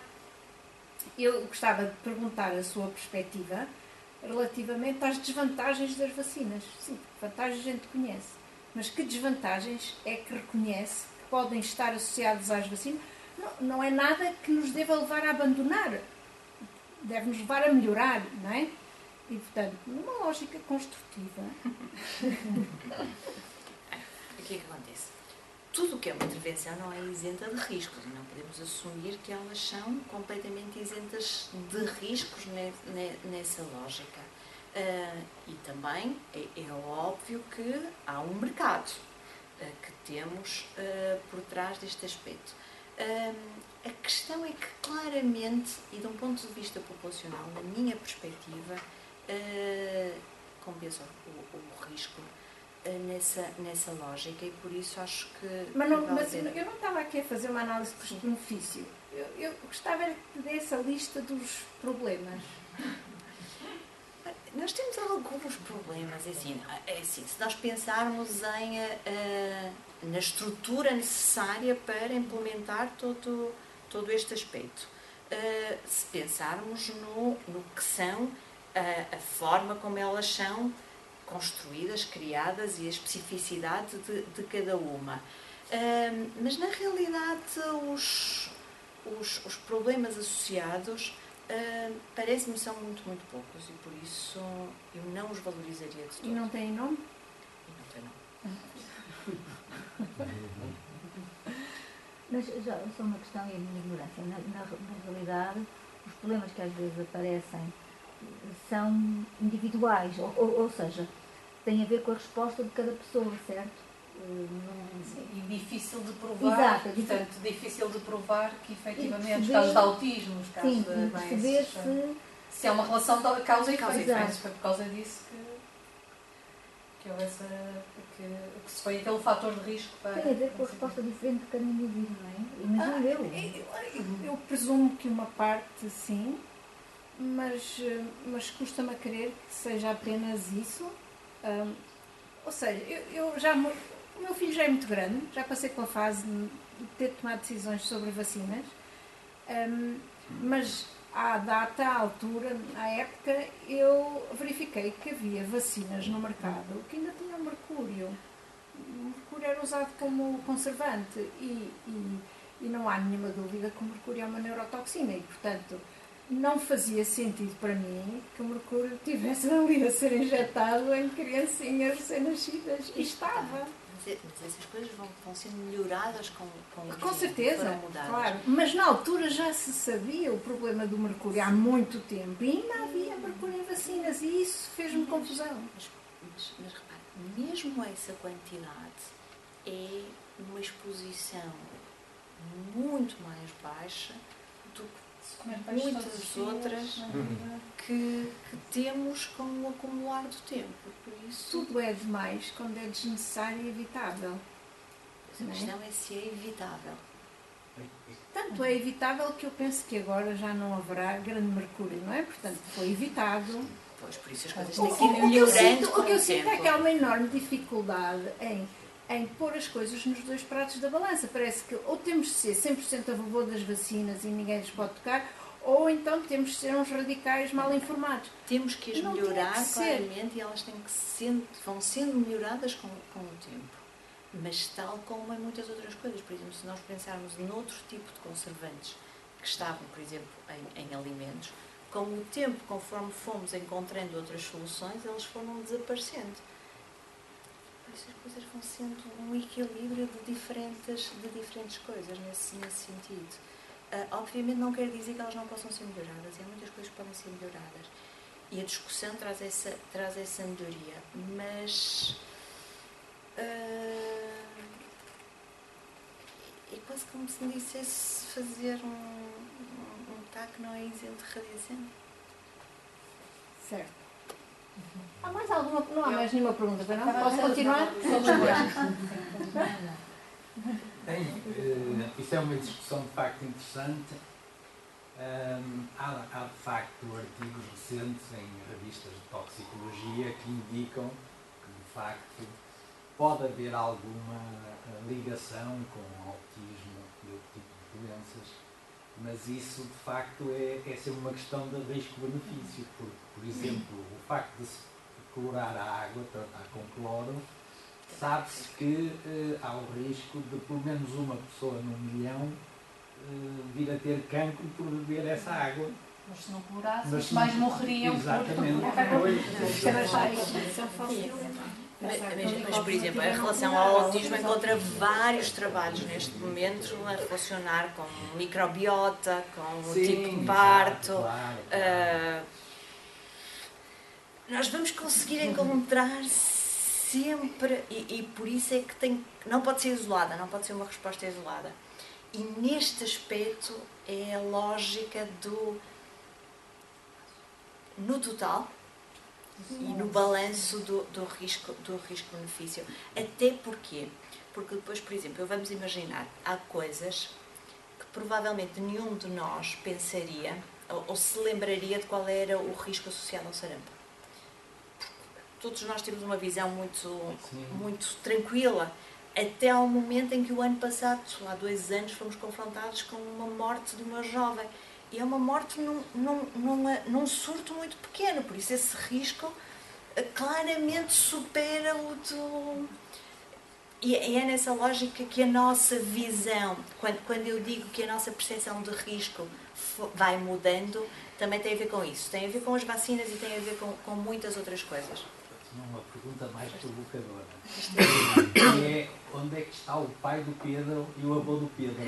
Eu gostava de perguntar a sua perspectiva relativamente às desvantagens das vacinas. Sim, vantagens a gente conhece, mas que desvantagens é que reconhece que podem estar associadas às vacinas? Não é nada que nos deva levar a abandonar, deve-nos levar a melhorar, não é? E, portanto, numa lógica construtiva. O que é que acontece? Tudo o que é uma intervenção não é isenta de riscos, e não podemos assumir que elas são completamente isentas de riscos nessa lógica. E também é óbvio que há um mercado que temos por trás deste aspecto. A questão é que claramente, e de um ponto de vista populacional, na minha perspectiva, compensa o risco nessa lógica, e por isso acho que... Mas eu não estava aqui a fazer uma análise de custo-benefício. Eu gostava de que desse a lista dos problemas. Nós temos alguns problemas, é assim, se nós pensarmos na estrutura necessária para implementar todo este aspecto, se pensarmos no que são a forma como elas são construídas, criadas, e a especificidade de cada uma. Mas na realidade os problemas associados parece-me são muito, muito poucos e por isso eu não os valorizaria de todo. E não têm nome? E não tem nome. Mas já só uma questão e a minha ignorância. Na realidade, os problemas que às vezes aparecem são individuais, ou seja, têm a ver com a resposta de cada pessoa, certo? Sim, e difícil de provar, Exato, portanto, difícil de provar que efetivamente, nos perceber, casos de autismo, nos casos sim, de perceber se há uma relação de causa e efeito. Exato. Foi por causa disso que houve que se foi aquele fator de risco para... tem a ver com a resposta diferente de cada indivíduo, não é? Imagino Eu presumo que uma parte sim, mas custa-me a crer que seja apenas isso. Ou seja, o meu filho já é muito grande, já passei pela fase de ter de tomar decisões sobre vacinas, mas à altura, à época, eu verifiquei que havia vacinas no mercado que ainda tinham mercúrio. O mercúrio era usado como conservante e não há nenhuma dúvida que o mercúrio é uma neurotoxina e, portanto, não fazia sentido para mim que o mercúrio estivesse ali a ser injetado em criancinhas recém-nascidas. E estava. Mas essas coisas vão sendo melhoradas com o tempo. Com certeza, Foram mudadas. claro. Mas na altura já se sabia o problema do mercúrio há muito tempo e ainda havia mercúrio em vacinas e isso fez-me confusão. Mas repare, mesmo essa quantidade é uma exposição muito mais baixa do que muitas outras que temos com o acumular do tempo. Por isso, Tudo é demais quando é desnecessário e evitável. a questão é se é evitável. Tanto é evitável que eu penso que agora já não haverá grande mercúrio, não é? Portanto, foi evitado. Pois, por isso as coisas O têm que ir que eu melhorando sinto, com o que eu o sinto é tempo. que há uma enorme dificuldade em pôr as coisas nos dois pratos da balança. Parece que ou temos de ser 100% a favor das vacinas e ninguém lhes pode tocar, ou então temos de ser uns radicais mal informados. Temos que as Não melhorar tem que ser. claramente e elas vão sendo melhoradas com o tempo. Mas tal como em muitas outras coisas. Por exemplo, se nós pensarmos noutro tipo de conservantes que estavam, por exemplo, em alimentos, com o tempo, conforme fomos encontrando outras soluções, eles foram desaparecendo. Por isso as coisas vão sendo um equilíbrio de diferentes coisas nesse sentido. Obviamente não quer dizer que elas não possam ser melhoradas, e há muitas coisas que podem ser melhoradas. E a discussão traz essa melhoria, mas é quase como se me dissesse fazer um taco não é isento de radiação. Certo. Há mais alguma? Não há mais nenhuma pergunta, não? Estava Posso a continuar? Isso é uma discussão de facto interessante. Há de facto artigos recentes em revistas de toxicologia que indicam que de facto pode haver alguma ligação com autismo e outro tipo de doenças, mas isso de facto é sempre uma questão de risco-benefício, porque, por exemplo, o facto de se clorar a água, tratar com cloro, sabe-se que há o risco de pelo menos uma pessoa num milhão vir a ter cancro por beber essa água. Mas se não colorasse, Mas mais não- morreriam Exatamente. Mas, por exemplo, em relação ao autismo, encontra vários trabalhos neste momento a relacionar com microbiota, com o tipo de parto. Claro. Nós vamos conseguir encontrar sempre, e por isso é que não pode ser isolada, não pode ser uma resposta isolada. E neste aspecto é a lógica no total e no balanço do risco-benefício. Até porquê? Porque depois, por exemplo, vamos imaginar, há coisas que provavelmente nenhum de nós pensaria ou se lembraria de qual era o risco associado ao sarampo. Todos nós temos uma visão muito tranquila, até ao momento em que o ano passado, há 2 anos, fomos confrontados com uma morte de uma jovem. E é uma morte num surto muito pequeno, por isso esse risco claramente supera o do... E é nessa lógica que a nossa visão, quando eu digo que a nossa percepção de risco vai mudando, também tem a ver com isso. Tem a ver com as vacinas e tem a ver com muitas outras coisas. Uma pergunta mais provocadora. Que é, onde é que está o pai do Pedro e o avô do Pedro?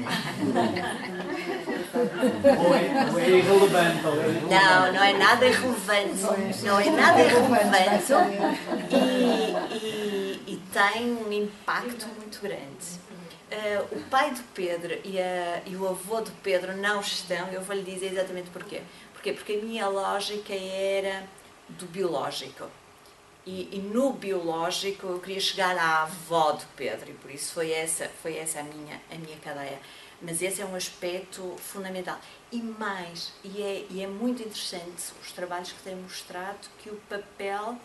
ou é irrelevante? Não é nada irrelevante. Não é nada irrelevante. E tem um impacto muito grande. O pai do Pedro e o avô do Pedro não estão, eu vou-lhe dizer exatamente porquê. Porquê? Porque a minha lógica era do biológico. E no biológico eu queria chegar à avó do Pedro, e por isso foi essa a minha cadeia. Mas esse é um aspecto fundamental. E mais, e é muito interessante os trabalhos que têm mostrado que o papel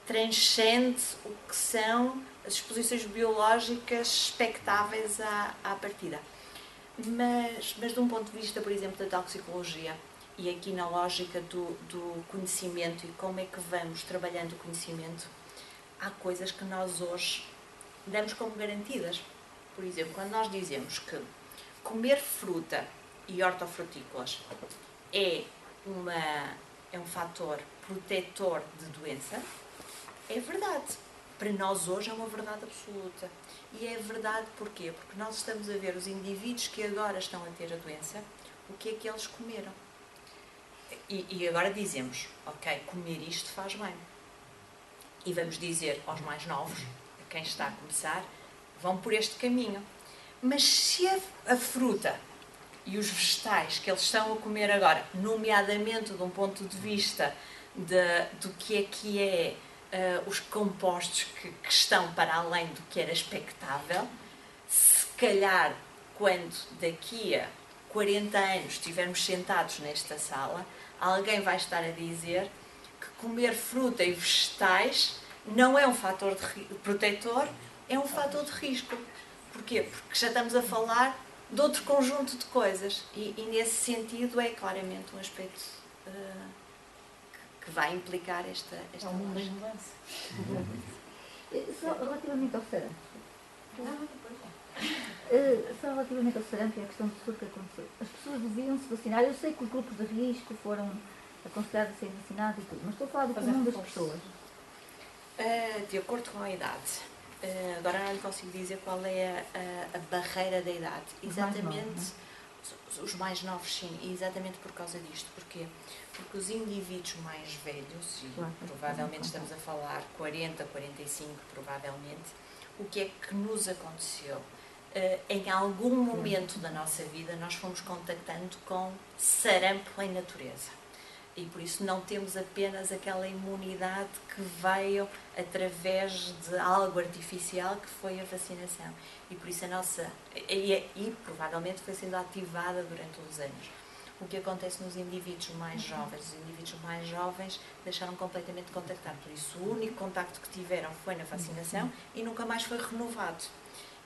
transcende o que são as exposições biológicas expectáveis à partida. Mas de um ponto de vista, por exemplo, da toxicologia, e aqui na lógica do conhecimento e como é que vamos trabalhando o conhecimento, há coisas que nós hoje damos como garantidas. Por exemplo, quando nós dizemos que comer fruta e hortofrutícolas é um fator protetor de doença, é verdade. Para nós hoje é uma verdade absoluta. E é verdade porquê? Porque nós estamos a ver os indivíduos que agora estão a ter a doença, o que é que eles comeram. E agora dizemos, ok, comer isto faz bem. E vamos dizer aos mais novos, a quem está a começar, vão por este caminho. Mas se a fruta e os vegetais que eles estão a comer agora, nomeadamente de um ponto de vista do que é os compostos que estão para além do que era expectável, se calhar quando daqui a 40 anos estivermos sentados nesta sala, alguém vai estar a dizer que comer fruta e vegetais não é um fator protetor, é um fator de risco. Porquê? Porque já estamos a falar de outro conjunto de coisas e nesse sentido é claramente um aspecto que vai implicar esta lógica. Só relativamente ao sarampo. Só relativamente ao sarampo e à questão de saúde que aconteceu. As pessoas deviam se vacinar. Eu sei que os grupos de risco foram aconselhados a ser vacinados e tudo, mas estou a falar do comum das pessoas. De acordo com a idade. Agora não lhe consigo dizer qual é a barreira da idade. Exatamente. Os mais novos, sim, e exatamente por causa disto. Porquê? Porque os indivíduos mais velhos, e provavelmente estamos a falar 40, 45, provavelmente, o que é que nos aconteceu? Em algum momento da nossa vida nós fomos contactando com sarampo em natureza. E por isso não temos apenas aquela imunidade que veio através de algo artificial que foi a vacinação. E por isso a nossa... E provavelmente foi sendo ativada durante os anos. O que acontece nos indivíduos mais jovens? Os indivíduos mais jovens deixaram completamente de contactar. Por isso o único contacto que tiveram foi na vacinação e nunca mais foi renovado.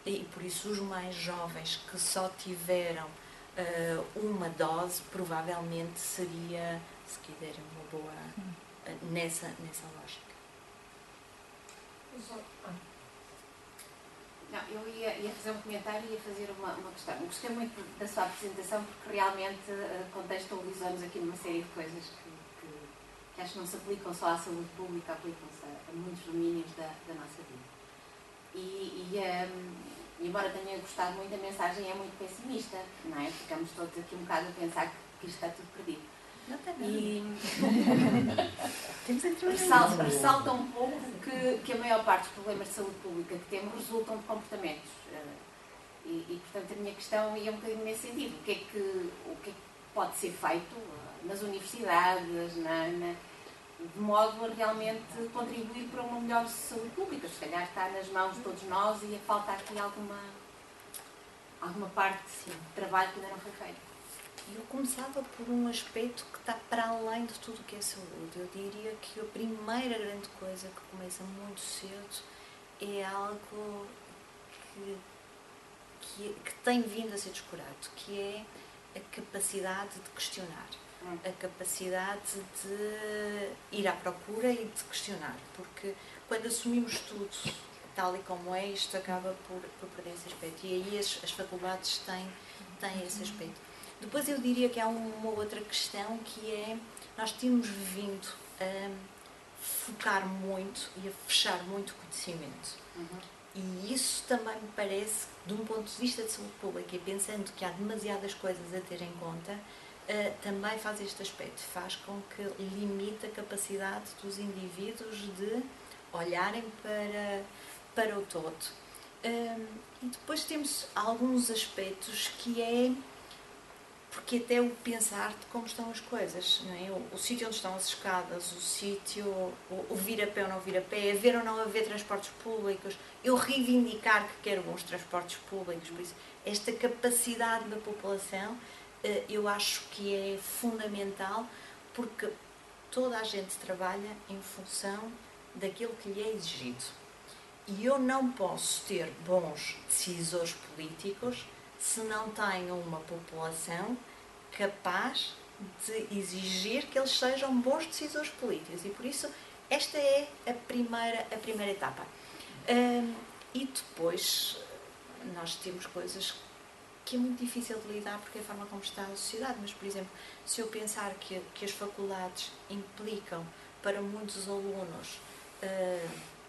E por isso os mais jovens que só tiveram uma dose, provavelmente seria, se quiserem, uma boa nessa lógica. Não, eu ia fazer um comentário e ia fazer uma questão. Gostei muito da sua apresentação porque realmente contextualizamos aqui uma série de coisas que acho que não se aplicam só à saúde pública, aplicam-se a muitos domínios da nossa vida. E embora tenha gostado muito, a mensagem é muito pessimista, não é? Ficamos todos aqui um bocado a pensar que isto está tudo perdido. Não está E nada. ressalta um pouco que a maior parte dos problemas de saúde pública que temos resultam de comportamentos. Portanto, a minha questão ia um bocadinho nesse sentido. O que é que pode ser feito nas universidades, de modo a realmente contribuir para uma melhor saúde pública? Se calhar está nas mãos de todos nós e falta aqui alguma parte de trabalho que ainda não foi feito. Eu começava por um aspecto que está para além de tudo o que é saúde. Eu diria que a primeira grande coisa que começa muito cedo é algo que tem vindo a ser descurado, que é a capacidade de questionar, a capacidade de ir à procura e de questionar, porque quando assumimos tudo tal e como é, isto acaba por perder esse aspecto. E aí as faculdades têm esse aspecto. Depois eu diria que há uma outra questão que é, nós temos vindo a focar muito e a fechar muito conhecimento. E isso também me parece, de um ponto de vista de saúde pública, e pensando que há demasiadas coisas a ter em conta, também faz este aspecto, faz com que limite a capacidade dos indivíduos de olharem para o todo. E depois temos alguns aspectos que é, porque até o pensar de como estão as coisas, não é? O sítio onde estão as escadas, o sítio, o vir a pé ou não vir a pé, haver ou não haver transportes públicos, eu reivindicar que quero bons transportes públicos, por isso, esta capacidade da população, eu acho que é fundamental, porque toda a gente trabalha em função daquilo que lhe é exigido. E eu não posso ter bons decisores políticos se não tenho uma população capaz de exigir que eles sejam bons decisores políticos. E por isso esta é a primeira etapa. E depois nós temos coisas que é muito difícil de lidar porque é a forma como está a sociedade. Mas, por exemplo, se eu pensar que as faculdades implicam para muitos alunos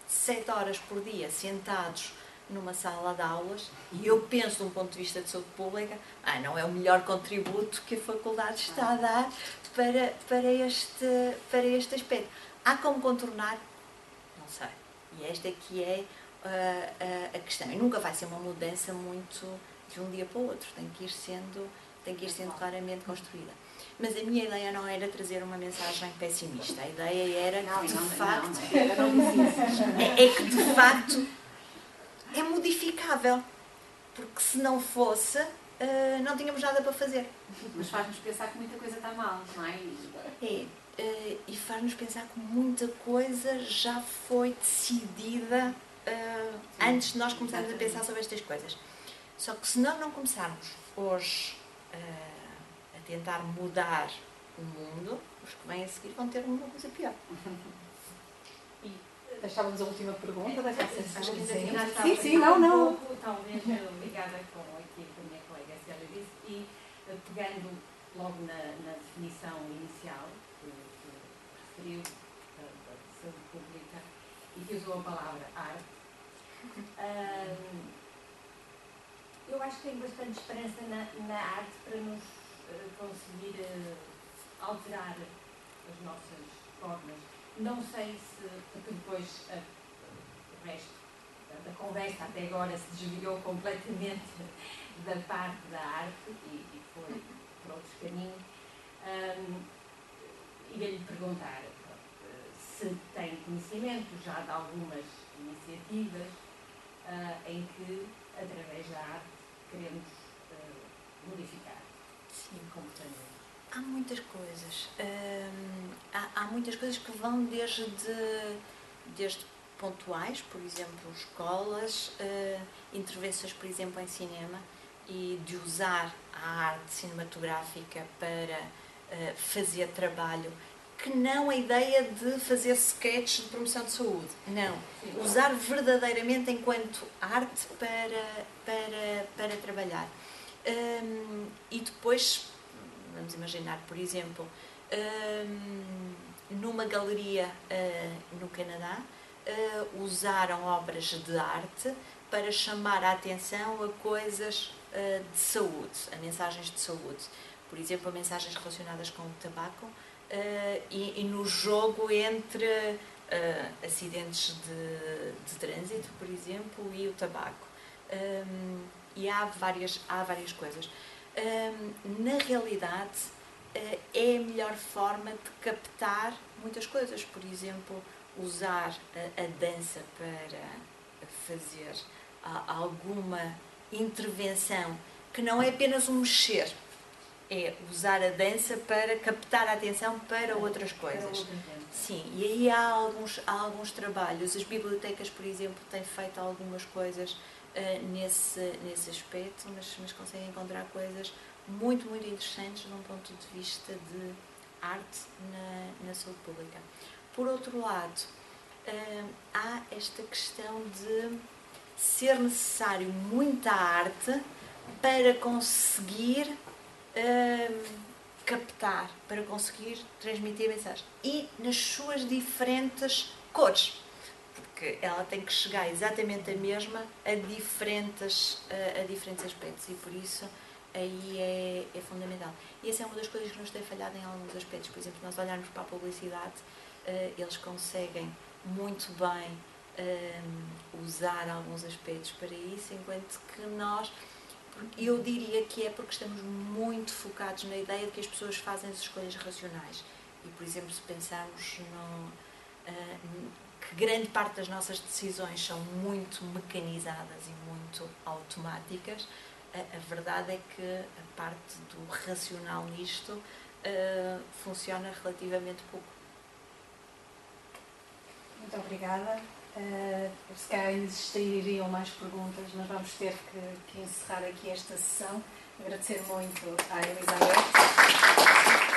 7 horas por dia sentados numa sala de aulas, e eu penso de um ponto de vista de saúde pública, não é o melhor contributo que a faculdade está a dar para este aspecto. Há como contornar? Não sei. E esta aqui é a questão. E nunca vai ser uma mudança muito de um dia para o outro. Tem que ir sendo claramente construída. Mas a minha ideia não era trazer uma mensagem pessimista. A ideia era que, de facto, é que, de facto, é modificável. Porque se não fosse, não tínhamos nada para fazer. Mas faz-nos pensar que muita coisa está mal, não é? E faz-nos pensar que muita coisa já foi decidida antes de nós começarmos a pensar sobre estas coisas. Só que se nós não começarmos hoje a tentar mudar o mundo, os que vêm a seguir vão ter uma coisa pior. E deixávamos a última pergunta da Sim, não. Talvez ligada com aquilo que a minha colega Célia disse, e pegando logo na definição inicial que referiu da saúde pública e que usou a palavra arte, eu acho que tenho bastante esperança na arte para nos conseguir alterar as nossas formas. Não sei se, porque depois o resto da conversa até agora se desviou completamente da parte da arte e foi por outros caminhos. Ia-lhe perguntar se tem conhecimento já de algumas iniciativas em que, através da arte, queremos modificar comportamentos. Há muitas coisas. Há muitas coisas que vão desde pontuais, por exemplo, escolas, intervenções, por exemplo, em cinema, e de usar a arte cinematográfica para fazer trabalho, que não a ideia de fazer sketches de promoção de saúde, não. Usar verdadeiramente enquanto arte para trabalhar. E depois, vamos imaginar, por exemplo, numa galeria no Canadá, usaram obras de arte para chamar a atenção a coisas de saúde, a mensagens de saúde. Por exemplo, a mensagens relacionadas com o tabaco e no jogo entre acidentes de trânsito, por exemplo, e o tabaco. E há várias coisas. Na realidade, é a melhor forma de captar muitas coisas. Por exemplo, usar a dança para fazer alguma intervenção que não é apenas um mexer, é usar a dança para captar a atenção para outras coisas. Sim, e aí há alguns trabalhos. As bibliotecas, por exemplo, têm feito algumas coisas nesse aspecto, mas conseguem encontrar coisas muito, muito interessantes de um ponto de vista de arte na saúde pública. Por outro lado, há esta questão de ser necessário muita arte para conseguir captar, para conseguir transmitir a mensagem. E nas suas diferentes cores. Porque ela tem que chegar exatamente a mesma a diferentes aspectos. E por isso aí é fundamental. E essa é uma das coisas que nos tem falhado em alguns aspectos. Por exemplo, nós olharmos para a publicidade, eles conseguem muito bem usar alguns aspectos para isso, enquanto que nós, eu diria que é porque estamos muito focados na ideia de que as pessoas fazem as escolhas racionais. E, por exemplo, se pensarmos que grande parte das nossas decisões são muito mecanizadas e muito automáticas, a verdade é que a parte do racional nisto funciona relativamente pouco. Muito obrigada. Se calhar existiriam mais perguntas, mas vamos ter que encerrar aqui esta sessão. Agradecer muito à Elizabeth.